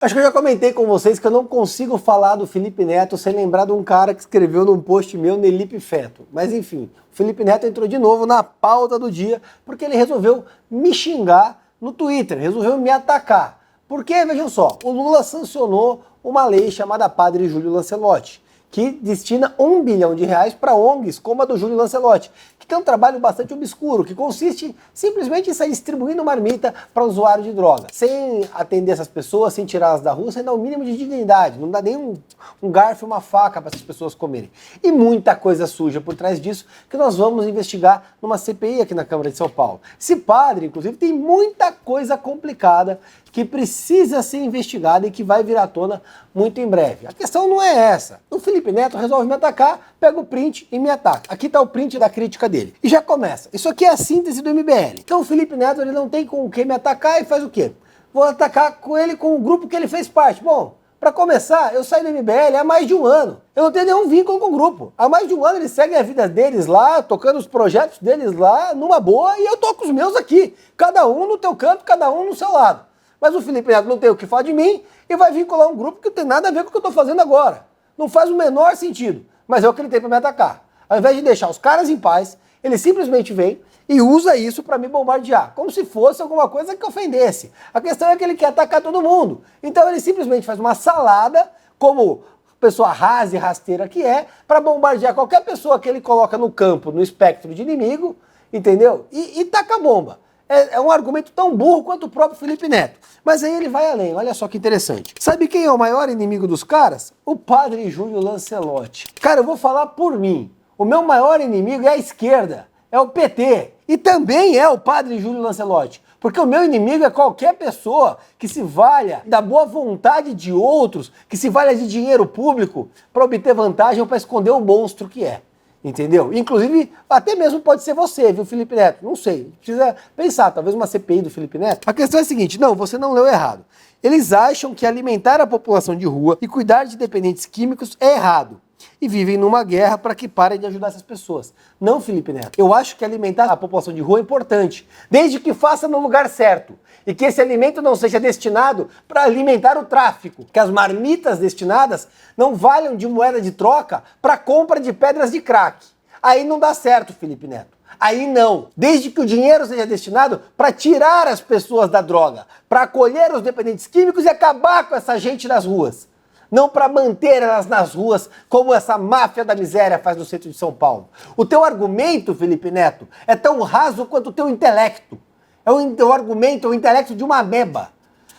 Acho que eu já comentei com vocês que eu não consigo falar do Felipe Neto sem lembrar de um cara que escreveu num post meu, Nelipe Feto. Mas enfim, o Felipe Neto entrou de novo na pauta do dia porque ele resolveu me xingar no Twitter, resolveu me atacar. Porque, vejam só, o Lula sancionou uma lei chamada Padre Júlio Lancelotti, que destina R$1 bilhão para ONGs como a do Júlio Lancelotti, que tem um trabalho bastante obscuro, que consiste simplesmente em sair distribuindo marmita para usuário de droga, sem atender essas pessoas, sem tirá-las da rua, sem dar o mínimo de dignidade, não dá nem um garfo e uma faca para essas pessoas comerem. E muita coisa suja por trás disso que nós vamos investigar numa CPI aqui na Câmara de São Paulo. Esse padre, inclusive, tem muita coisa complicada que precisa ser investigada e que vai vir à tona muito em breve. A questão não é essa. O Felipe Neto resolve me atacar, pega o print e me ataca. Aqui está o print da crítica dele. E já começa. Isso aqui é a síntese do MBL. Então o Felipe Neto ele não tem com o que me atacar e faz o quê? Vou atacar com ele com o grupo que ele fez parte. Bom, para começar, eu saí do MBL há mais de um ano. Eu não tenho nenhum vínculo com o grupo. Há mais de um ano eles seguem a vida deles lá, tocando os projetos deles lá, numa boa, e eu toco os meus aqui. Cada um no teu canto, cada um no seu lado. Mas o Felipe Neto não tem o que falar de mim e vai vincular um grupo que não tem nada a ver com o que eu estou fazendo agora. Não faz o menor sentido, mas é o que ele tem para me atacar. Ao invés de deixar os caras em paz, ele simplesmente vem e usa isso para me bombardear, como se fosse alguma coisa que ofendesse. A questão é que ele quer atacar todo mundo. Então ele simplesmente faz uma salada, como pessoa rasa e rasteira que é, para bombardear qualquer pessoa que ele coloca no campo, no espectro de inimigo, entendeu? E taca a bomba. É um argumento tão burro quanto o próprio Felipe Neto. Mas aí ele vai além, olha só que interessante. Sabe quem é o maior inimigo dos caras? O padre Júlio Lancelotti. Cara, eu vou falar por mim. O meu maior inimigo é a esquerda, é o PT. E também é o padre Júlio Lancelotti. Porque o meu inimigo é qualquer pessoa que se valha da boa vontade de outros, que se valha de dinheiro público para obter vantagem ou para esconder o monstro que é. Entendeu? Inclusive, até mesmo pode ser você, viu, Felipe Neto? Não sei. Precisa pensar, talvez uma CPI do Felipe Neto. A questão é a seguinte, não, você não leu errado. Eles acham que alimentar a população de rua e cuidar de dependentes químicos é errado. E vivem numa guerra para que parem de ajudar essas pessoas. Não, Felipe Neto. Eu acho que alimentar a população de rua é importante, desde que faça no lugar certo. E que esse alimento não seja destinado para alimentar o tráfico. Que as marmitas destinadas não valham de moeda de troca para compra de pedras de crack. Aí não dá certo, Felipe Neto. Aí não. Desde que o dinheiro seja destinado para tirar as pessoas da droga, para acolher os dependentes químicos e acabar com essa gente nas ruas. Não para manter elas nas ruas, como essa máfia da miséria faz no centro de São Paulo. O teu argumento, Felipe Neto, é tão raso quanto o teu intelecto. O argumento é o intelecto de uma ameba,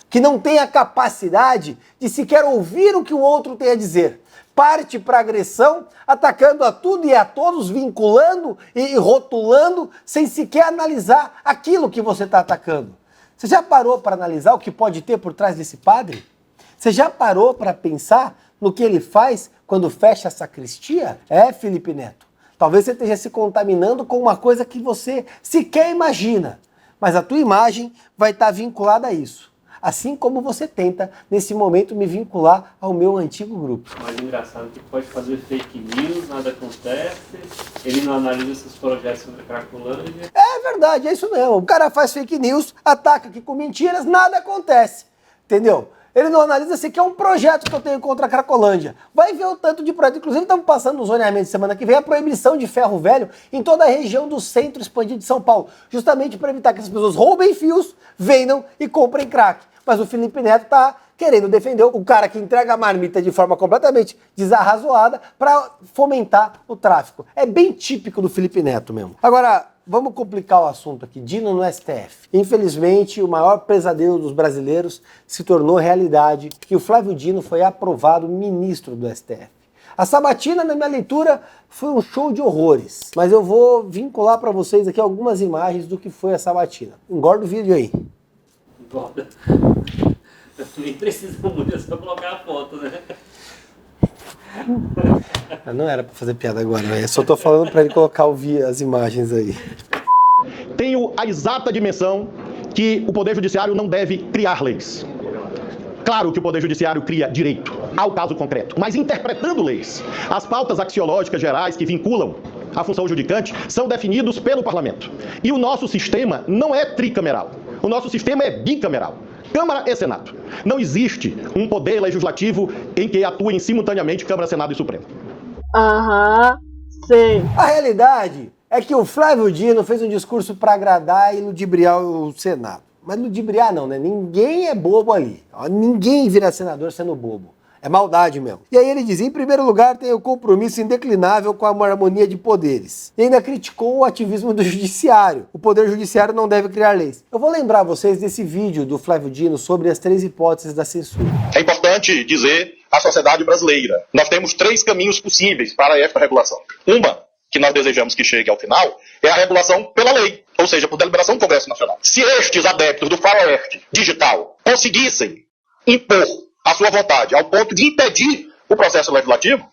que não tem a capacidade de sequer ouvir o que o outro tem a dizer. Parte para agressão, atacando a tudo e a todos, vinculando e rotulando, sem sequer analisar aquilo que você está atacando. Você já parou para analisar o que pode ter por trás desse padre? Você já parou para pensar no que ele faz quando fecha a sacristia? É, Felipe Neto. Talvez você esteja se contaminando com uma coisa que você sequer imagina. Mas a tua imagem vai estar vinculada a isso. Assim como você tenta, nesse momento, me vincular ao meu antigo grupo. Mais engraçado que pode fazer fake news, nada acontece, ele não analisa esses projetos sobre a Cracolândia. É verdade, é isso mesmo. O cara faz fake news, ataca aqui com mentiras, nada acontece. Entendeu? Ele não analisa se quer um projeto que eu tenho contra a Cracolândia. Vai ver o tanto de projeto. Inclusive, estamos passando no zoneamento de semana que vem a proibição de ferro velho em toda a região do centro expandido de São Paulo. Justamente para evitar que as pessoas roubem fios, vendam e comprem crack. Mas o Felipe Neto está querendo defender o cara que entrega a marmita de forma completamente desarrazoada para fomentar o tráfico. É bem típico do Felipe Neto mesmo. Agora, vamos complicar o assunto aqui. Dino no STF. Infelizmente, o maior pesadelo dos brasileiros se tornou realidade e o Flávio Dino foi aprovado ministro do STF. A sabatina, na minha leitura, foi um show de horrores. Mas eu vou vincular para vocês aqui algumas imagens do que foi a sabatina. Engorda o vídeo aí. Engorda. Nem precisa muito, é só colocar a foto, né? Não era pra fazer piada agora, né? Eu só tô falando pra ele colocar as imagens aí. Tenho a exata dimensão que o Poder Judiciário não deve criar leis. Claro que o Poder Judiciário cria direito ao caso concreto, mas interpretando leis. As pautas axiológicas gerais que vinculam a função judicante são definidos pelo Parlamento. E o nosso sistema não é tricameral. O nosso sistema é bicameral. Câmara e Senado. Não existe um poder legislativo em que atuem simultaneamente Câmara, Senado e Supremo. Aham, sei. A realidade é que o Flávio Dino fez um discurso para agradar e ludibriar o Senado. Mas ludibriar não, né? Ninguém é bobo ali. Ninguém vira senador sendo bobo. É maldade mesmo. E aí ele diz, em primeiro lugar, tem o compromisso indeclinável com a harmonia de poderes. E ainda criticou o ativismo do judiciário. O poder judiciário não deve criar leis. Eu vou lembrar vocês desse vídeo do Flávio Dino sobre as 3 hipóteses da censura. É importante dizer à sociedade brasileira, nós temos 3 caminhos possíveis para esta regulação. Uma, que nós desejamos que chegue ao final, é a regulação pela lei, ou seja, por deliberação do Congresso Nacional. Se estes adeptos do faroeste digital conseguissem impor a sua vontade ao ponto de impedir o processo legislativo,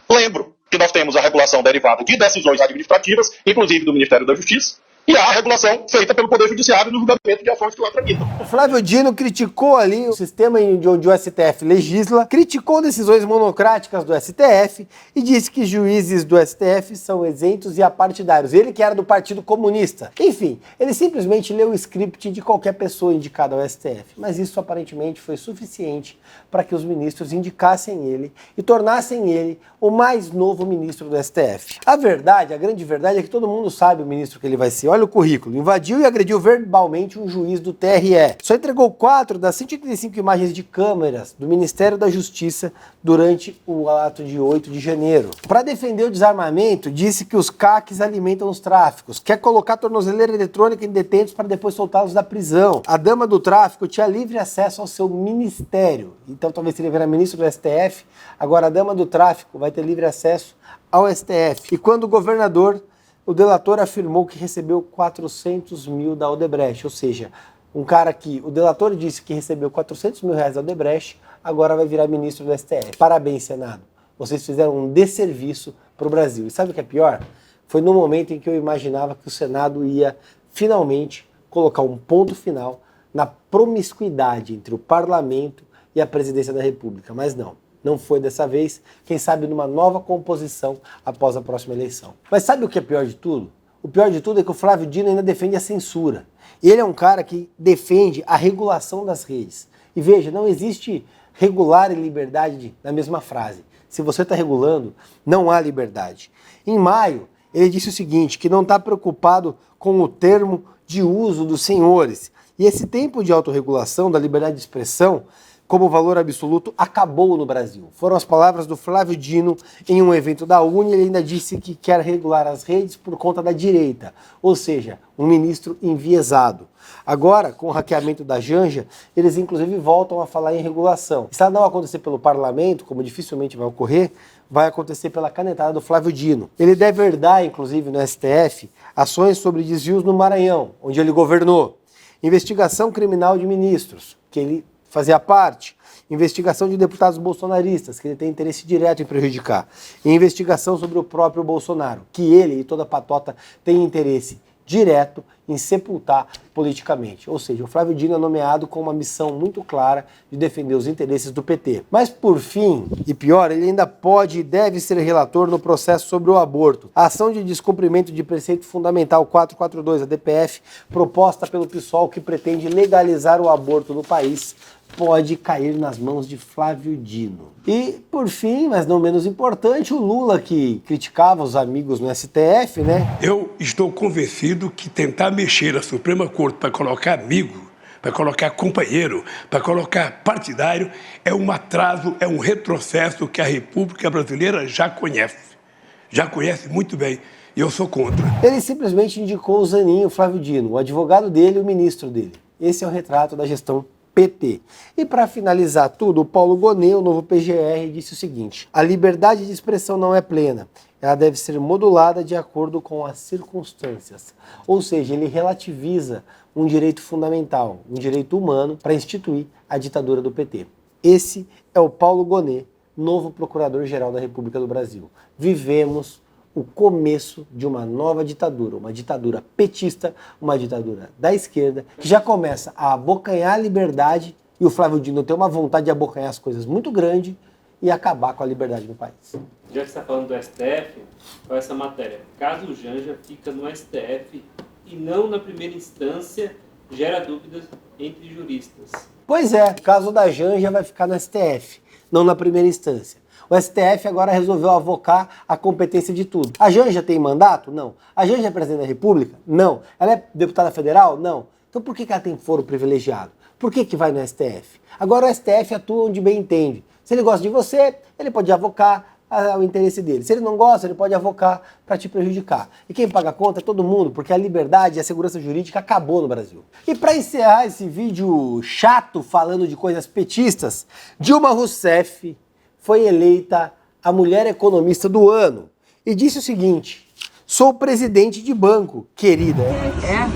lembro que nós temos a regulação derivada de decisões administrativas, inclusive do Ministério da Justiça, e a regulação feita pelo Poder Judiciário no julgamento de ações que lá tramitam. O Flávio Dino criticou ali o sistema onde o STF legisla, criticou decisões monocráticas do STF e disse que juízes do STF são isentos e apartidários. Ele que era do Partido Comunista. Enfim, ele simplesmente leu o script de qualquer pessoa indicada ao STF. Mas isso aparentemente foi suficiente para que os ministros indicassem ele e tornassem ele o mais novo ministro do STF. A verdade, a grande verdade é que todo mundo sabe o ministro que ele vai ser. Olha o currículo. Invadiu e agrediu verbalmente um juiz do TRE. Só entregou 4 das 135 imagens de câmeras do Ministério da Justiça durante o ato de 8 de janeiro. Para defender o desarmamento, disse que os CACs alimentam os tráficos. Quer colocar tornozeleira eletrônica em detentos para depois soltá-los da prisão. A dama do tráfico tinha livre acesso ao seu ministério. Então talvez ele virar ministro do STF. Agora a dama do tráfico vai ter livre acesso ao STF. E quando o governador, o delator afirmou que recebeu 400 mil da Odebrecht, ou seja, um cara que o delator disse que recebeu 400 mil reais da Odebrecht, agora vai virar ministro do STF. Parabéns, Senado. Vocês fizeram um desserviço para o Brasil. E sabe o que é pior? Foi no momento em que eu imaginava que o Senado ia finalmente colocar um ponto final na promiscuidade entre o parlamento e a presidência da República. Mas não. Não foi dessa vez, quem sabe numa nova composição após a próxima eleição. Mas sabe o que é pior de tudo? O pior de tudo é que o Flávio Dino ainda defende a censura. Ele é um cara que defende a regulação das redes. E veja, não existe regular e liberdade na mesma frase. Se você está regulando, não há liberdade. Em maio, ele disse o seguinte, que não está preocupado com o termo de uso dos senhores. E esse tempo de autorregulação da liberdade de expressão como valor absoluto acabou no Brasil. Foram as palavras do Flávio Dino em um evento da UNE. Ele ainda disse que quer regular as redes por conta da direita, ou seja, um ministro enviesado. Agora, com o hackeamento da Janja, eles inclusive voltam a falar em regulação. Se ela não acontecer pelo parlamento, como dificilmente vai ocorrer, vai acontecer pela canetada do Flávio Dino. Ele deve herdar, inclusive no STF, ações sobre desvios no Maranhão, onde ele governou. Investigação criminal de ministros, que ele fazia parte, investigação de deputados bolsonaristas, que ele tem interesse direto em prejudicar, e investigação sobre o próprio Bolsonaro, que ele e toda a patota têm interesse direto em sepultar politicamente. Ou seja, o Flávio Dino é nomeado com uma missão muito clara de defender os interesses do PT. Mas por fim, e pior, ele ainda pode e deve ser relator no processo sobre o aborto. A ação de descumprimento de preceito fundamental 442, a DPF, proposta pelo PSOL, que pretende legalizar o aborto no país, pode cair nas mãos de Flávio Dino. E, por fim, mas não menos importante, o Lula, que criticava os amigos no STF, né? Eu estou convencido que tentar mexer a Suprema Corte para colocar amigo, para colocar companheiro, para colocar partidário, é um atraso, é um retrocesso que a República Brasileira já conhece muito bem. E eu sou contra. Ele simplesmente indicou o Zanin, o Flávio Dino, o advogado dele e o ministro dele. Esse é o retrato da gestão PT. E para finalizar tudo, o Paulo Gonet, o novo PGR, disse o seguinte: a liberdade de expressão não é plena, ela deve ser modulada de acordo com as circunstâncias. Ou seja, ele relativiza um direito fundamental, um direito humano, para instituir a ditadura do PT. Esse é o Paulo Gonet, novo Procurador-Geral da República do Brasil. Vivemos o começo de uma nova ditadura, uma ditadura petista, uma ditadura da esquerda, que já começa a abocanhar a liberdade, e o Flávio Dino tem uma vontade de abocanhar as coisas muito grande e acabar com a liberdade no país. Já que você está falando do STF, qual é essa matéria? Caso Janja fica no STF e não na primeira instância, gera dúvidas entre juristas. Pois é, o caso da Janja vai ficar no STF, não na primeira instância. O STF agora resolveu avocar a competência de tudo. A Janja tem mandato? Não. A Janja é presidente da República? Não. Ela é deputada federal? Não. Então por que ela tem foro privilegiado? Por que vai no STF? Agora o STF atua onde bem entende. Se ele gosta de você, ele pode avocar o interesse dele. Se ele não gosta, ele pode avocar para te prejudicar. E quem paga a conta é todo mundo, porque a liberdade e a segurança jurídica acabou no Brasil. E para encerrar esse vídeo chato falando de coisas petistas, Dilma Rousseff foi eleita a mulher economista do ano e disse o seguinte: sou presidente de banco, querida.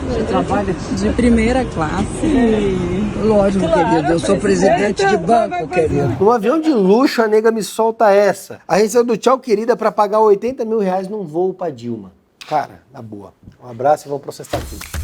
Você trabalha de primeira classe. Lógico, querido, eu sou presidente de banco, querido. Num avião de luxo, a nega me solta essa. A gente saiu do tchau, querida, pra pagar R$80 mil num voo pra Dilma. Cara, na boa. Um abraço e vamos processar tudo.